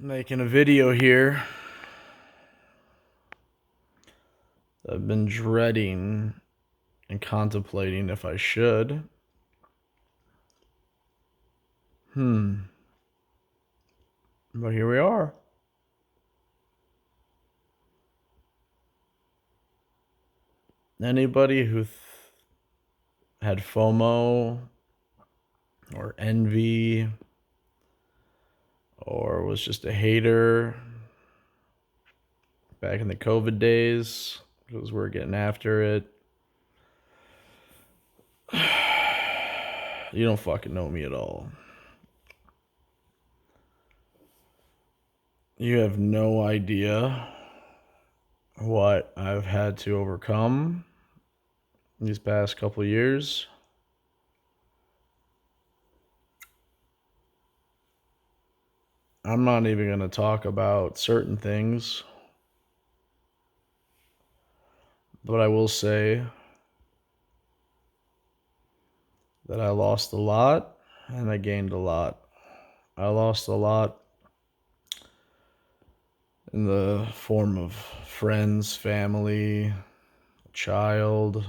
Making a video here. I've been dreading and contemplating if I should. But here we are. Anybody who had FOMO or envy or was just a hater back in the COVID days because we're getting after it, you don't fucking know me at all. You have no idea what I've had to overcome these past couple of years. I'm not even going to talk about certain things, but I will say that I lost a lot and I gained a lot. I lost a lot in the form of friends, family, child,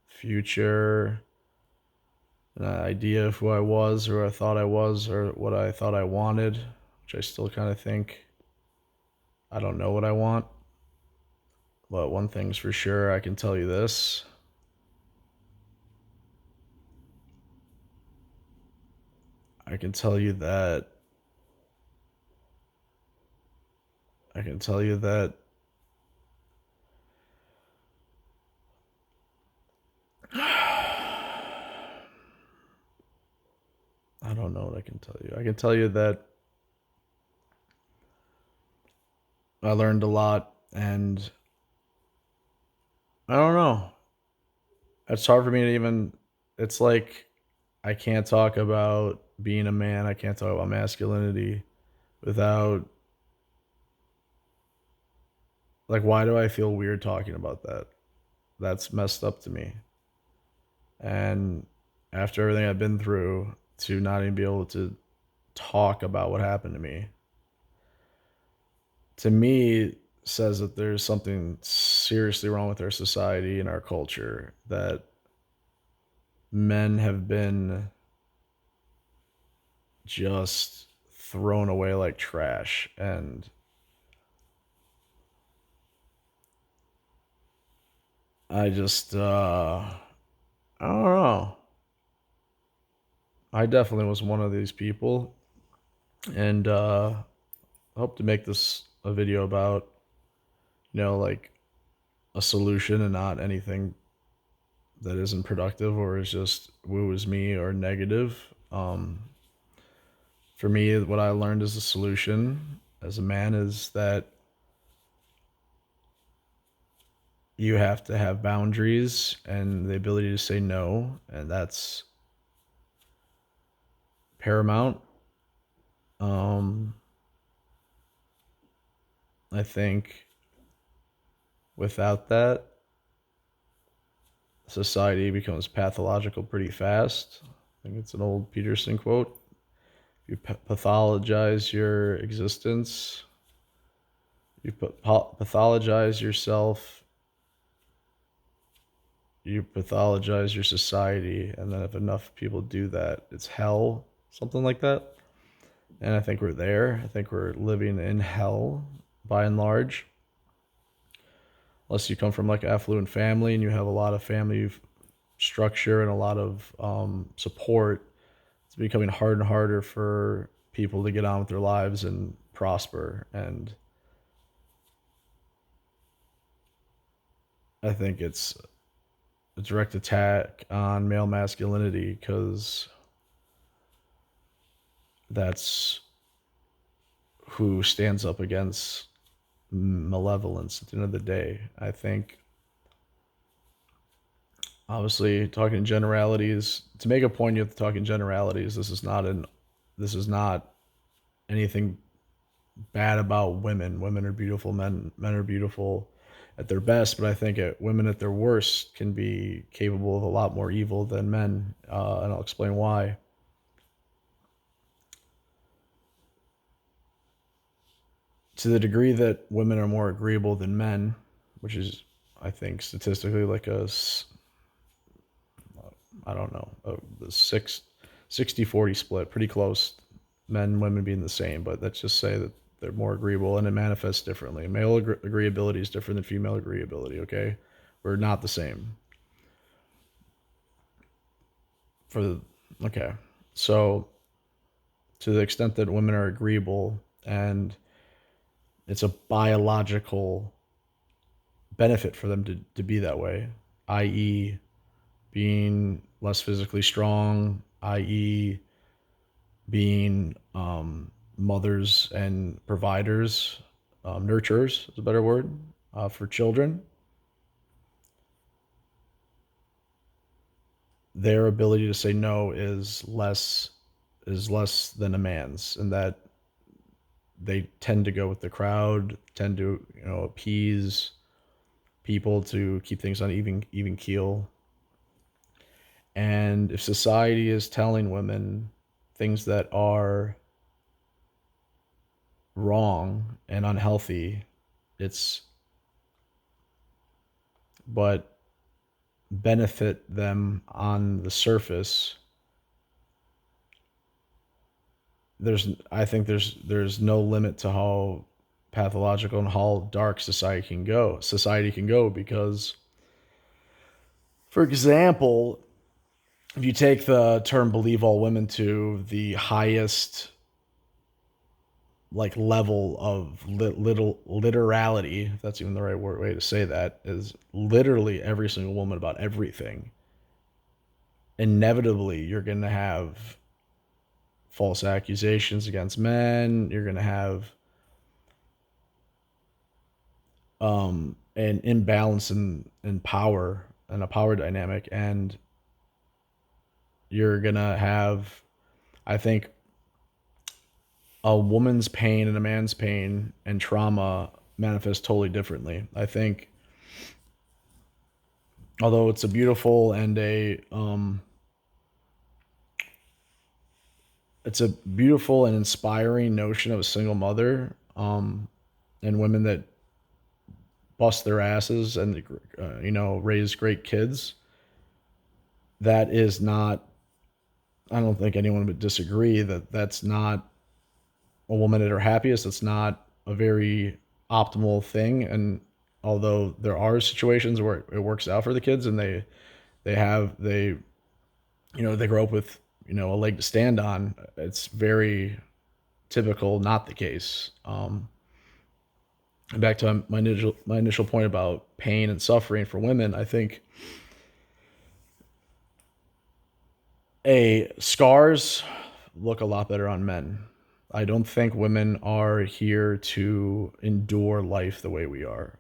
future, an idea of who I was or I thought I was or what I thought I wanted, which I still kind of think I don't know what I want. But one thing's for sure, I can tell you this. I can tell you that I can tell you that I don't know what I can tell you. I can tell you that I learned a lot and I don't know. It's hard for me to even it's like I can't talk about being a man, I can't talk about masculinity without like why do I feel weird talking about that? That's messed up to me. And after everything I've been through to not even be able to talk about what happened to me says that there's something seriously wrong with our society and our culture that men have been just thrown away like trash. And I just, I don't know. I definitely was one of these people. And I hope to make this a video about, like a solution and not anything that isn't productive or is just woos me or negative. For me, what I learned as a solution as a man is that you have to have boundaries and the ability to say no, and that's paramount. Um, I think without that, society becomes pathological pretty fast. I think it's an old Peterson quote. You pathologize your existence, you pathologize yourself, you pathologize your society, and then if enough people do that, it's hell, something like that. And I think we're there. I think we're living in hell by and large. Unless you come from like an affluent family and you have a lot of family structure and a lot of support, it's becoming harder and harder for people to get on with their lives and prosper. And I think it's a direct attack on male masculinity because that's who stands up against malevolence at the end of the day. I think obviously talking in generalities to make a point you have to talk in generalities. This is not anything bad about women. Women are beautiful, men are beautiful at their best, but I think women at their worst can be capable of a lot more evil than men, and I'll explain why. to the degree that women are more agreeable than men, which is, I think, statistically like I don't know, the 60-40 split, pretty close. Men and women being the same, but let's just say that they're more agreeable and it manifests differently. Male agreeability is different than female agreeability, okay? We're not the same. For the, okay. So, to the extent that women are agreeable and it's a biological benefit for them to be that way, i.e., being less physically strong, i.e., being mothers and providers, nurturers is a better word for children. Their ability to say no is less than a man's, and that they tend to go with the crowd, tend to appease people to keep things on even keel. And if society is telling women things that are wrong and unhealthy, it's but benefit them on the surface. I think there's no limit to how pathological and how dark society can go, because, for example, if you take the term "believe all women" to the highest like level of little literality, if that's even the right way to say that, is literally every single woman about everything. Inevitably, you're going to have false accusations against men. You're going to have an imbalance in power and a power dynamic, and you're going to have, I think, a woman's pain and a man's pain and trauma manifest totally differently. I think, although it's a beautiful and it's a beautiful and inspiring notion of a single mother, and women that bust their asses and raise great kids. That is not. I don't think anyone would disagree that that's not a woman at her happiest. That's not a very optimal thing. And although there are situations where it works out for the kids and they grow up with a leg to stand on, it's very typical not the case. And back to my initial point about pain and suffering for women, I think scars look a lot better on men. I don't think women are here to endure life the way we are.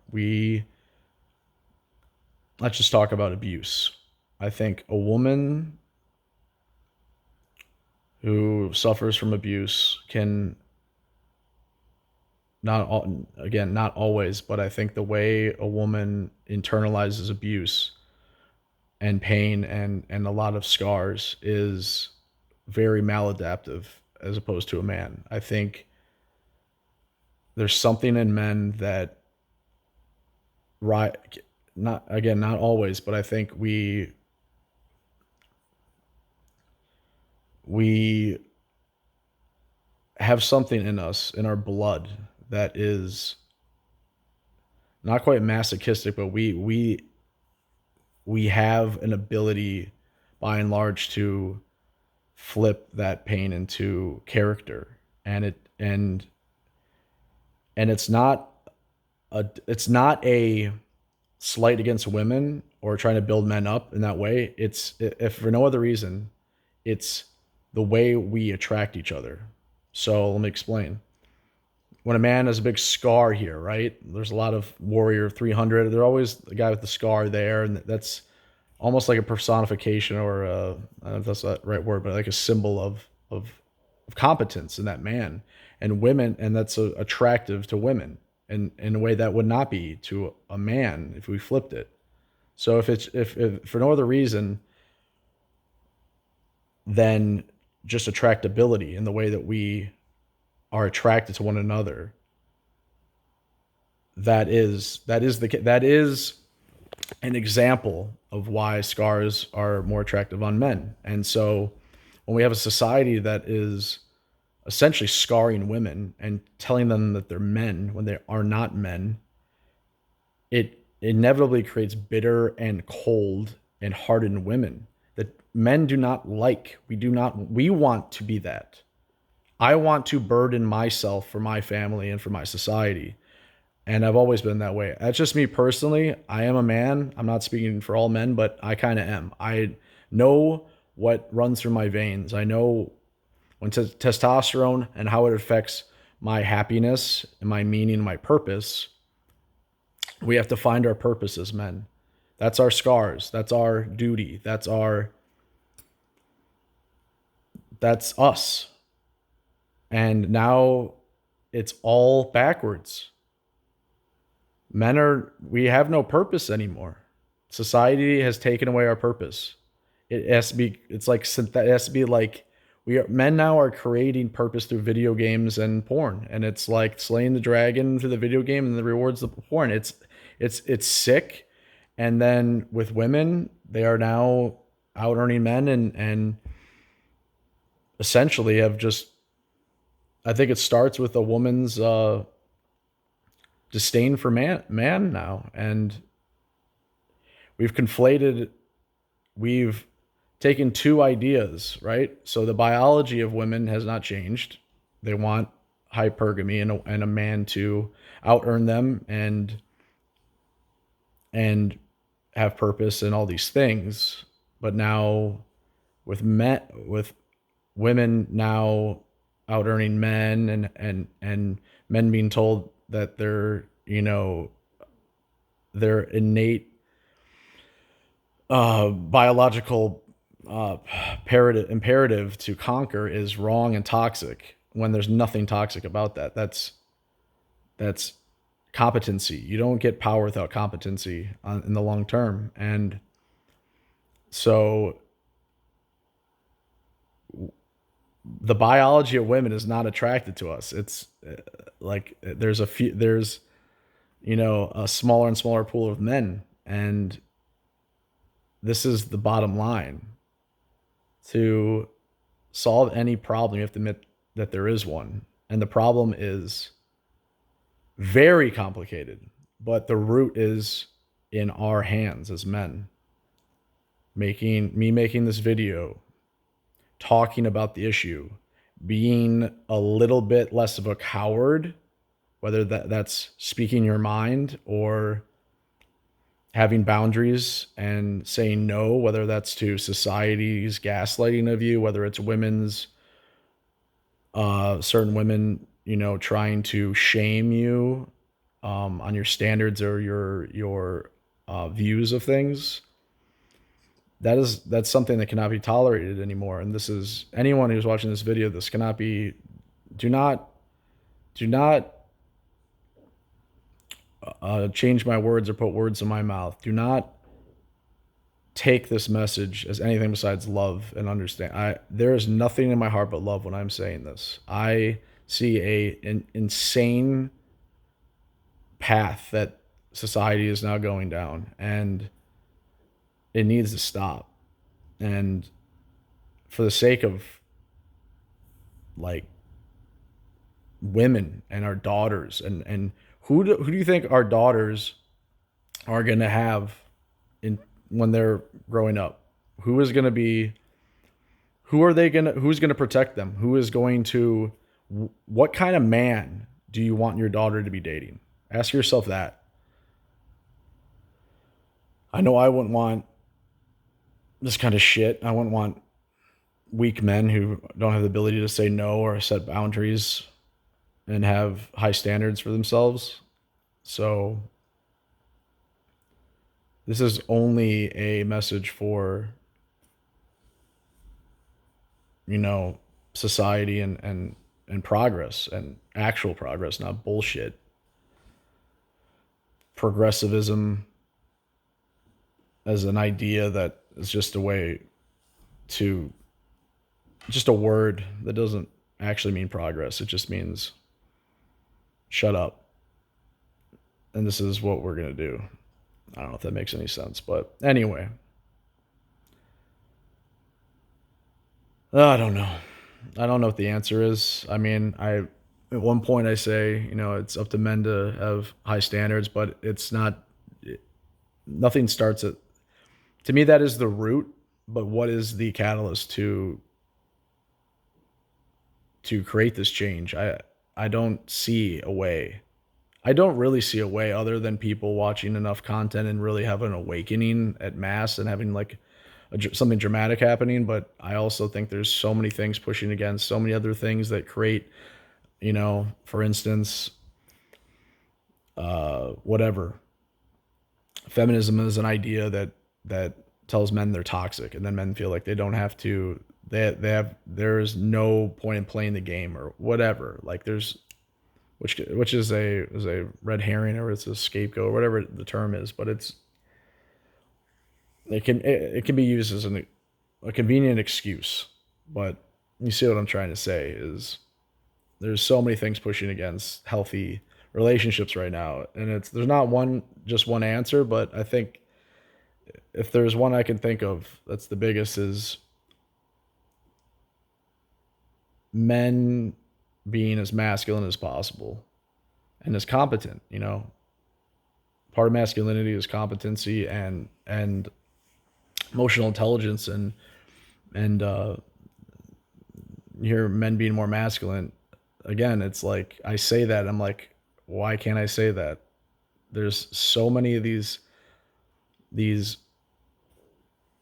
Let's just talk about abuse. I think a woman who suffers from abuse can, not always, but I think the way a woman internalizes abuse and pain and a lot of scars is very maladaptive as opposed to a man. I think there's something in men that, right, not always, but I think we have something in us, in our blood, that is not quite masochistic, but we have an ability, by and large, to flip that pain into character. And it's not a slight against women or trying to build men up in that way. It's, if for no other reason, it's the way we attract each other. So let me explain. When a man has a big scar here, right? There's a lot of Warrior 300. They're always the guy with the scar there, and that's almost like a personification, or I don't know if that's the right word, but like a symbol of competence in that man. And women, and that's attractive to women, and in a way that would not be to a man if we flipped it. So if for no other reason than just attractability in the way that we are attracted to one another, that is an example of why scars are more attractive on men. And so when we have a society that is essentially scarring women and telling them that they're men when they are not men, it inevitably creates bitter and cold and hardened women that men do not like. We want to be that. I want to burden myself for my family and for my society. And I've always been that way. That's just me personally. I am a man. I'm not speaking for all men, but I kind of am. I know what runs through my veins. I know when testosterone and how it affects my happiness and my meaning and my purpose. We have to find our purpose as men. That's our scars. That's our duty. That's us. And now it's all backwards. We have no purpose anymore. Society has taken away our purpose. It has to be, it has to be like, men now are creating purpose through video games and porn. And it's like slaying the dragon through the video game and the rewards of the porn. It's sick. And then with women, they are now out earning men and essentially have just, I think it starts with a woman's, disdain for man now. And we've conflated, we've taken two ideas, right? So the biology of women has not changed. They want hypergamy and a man to out earn them and have purpose and all these things. But now with women now out earning men and men being told that their innate biological imperative to conquer is wrong and toxic when there's nothing toxic about that. That's competency. You don't get power without competency in the long term. And so the biology of women is not attracted to us. It's like there's a smaller and smaller pool of men, and this is the bottom line. To solve any problem, you have to admit that there is one, and the problem is very complicated, but the root is in our hands as men. Making this video, talking about the issue, being a little bit less of a coward, whether that's speaking your mind or having boundaries and saying no, whether that's to society's gaslighting of you, whether it's certain women, trying to shame you on your standards or your views of things. That's something that cannot be tolerated anymore. And this is anyone who's watching this video. This cannot be. Do not change my words or put words in my mouth. Do not take this message as anything besides love and understand. There is nothing in my heart but love when I'm saying this. I see an insane path that society is now going down, and it needs to stop. And for the sake of like women and our daughters, and who do you think our daughters are going to have when they're growing up? Who's going to protect them? What kind of man do you want your daughter to be dating? Ask yourself that. I know I wouldn't want this kind of shit. I wouldn't want weak men who don't have the ability to say no or set boundaries and have high standards for themselves. So this is only a message for, society and progress and actual progress, not bullshit. Progressivism as an idea that is just a word that doesn't actually mean progress. It just means shut up. and this is what we're gonna do. I don't know if that makes any sense, but anyway, I don't know. I don't know what the answer is. I mean, at one point I say, it's up to men to have high standards, but it's not. Nothing starts at. To me, that is the root. But what is the catalyst to create this change? I don't see a way. I don't really see a way other than people watching enough content and really having an awakening at mass and having like something dramatic happening. But I also think there's so many things pushing against so many other things that create, for instance, whatever. Feminism is an idea that tells men they're toxic, and then men feel like they don't have to. There's no point in playing the game or whatever. Like there's which is a red herring or it's a scapegoat or whatever the term is, but it can be used as a convenient excuse. But you see what I'm trying to say is there's so many things pushing against healthy relationships right now, and there's not one answer, but I think if there's one I can think of that's the biggest is men being as masculine as possible and as competent. Part of masculinity is competency and emotional intelligence, and you hear men being more masculine. Again, it's like I say that I'm like, why can't I say that? There's so many of these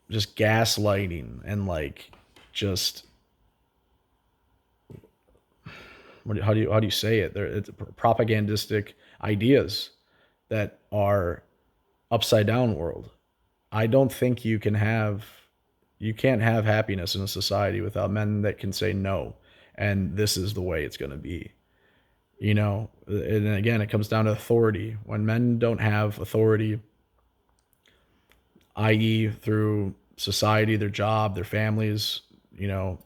just gaslighting and like just how do you say it? It's propagandistic ideas that are upside down world. I don't think you can't have happiness in a society without men that can say no, and this is the way it's going to be. And again, it comes down to authority. When men don't have authority, i.e., through society, their job, their families, you know,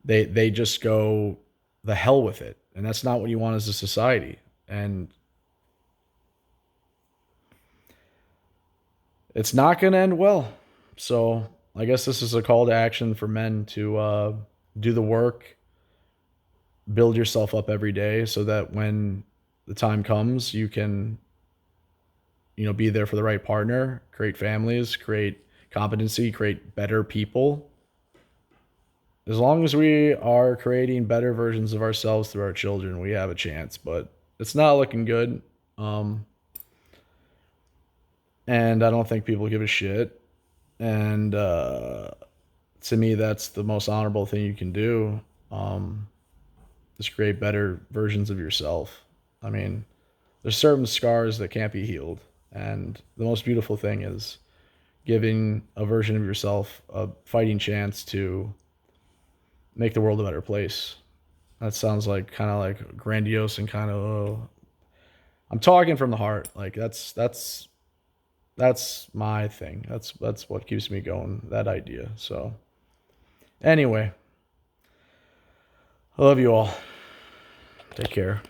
they just go the hell with it, and that's not what you want as a society. And it's not going to end well. So I guess this is a call to action for men to do the work, build yourself up every day, so that when the time comes, you can be there for the right partner, create families, create competency, create better people. As long as we are creating better versions of ourselves through our children, we have a chance. But it's not looking good. Um, and I don't think people give a shit. And to me, that's the most honorable thing you can do. Um, is create better versions of yourself. I mean, there's certain scars that can't be healed, and the most beautiful thing is giving a version of yourself a fighting chance to make the world a better place. That sounds like kind of like grandiose and kind of. I'm talking from the heart. Like that's my thing. That's what keeps me going. That idea. So anyway, I love you all. Take care.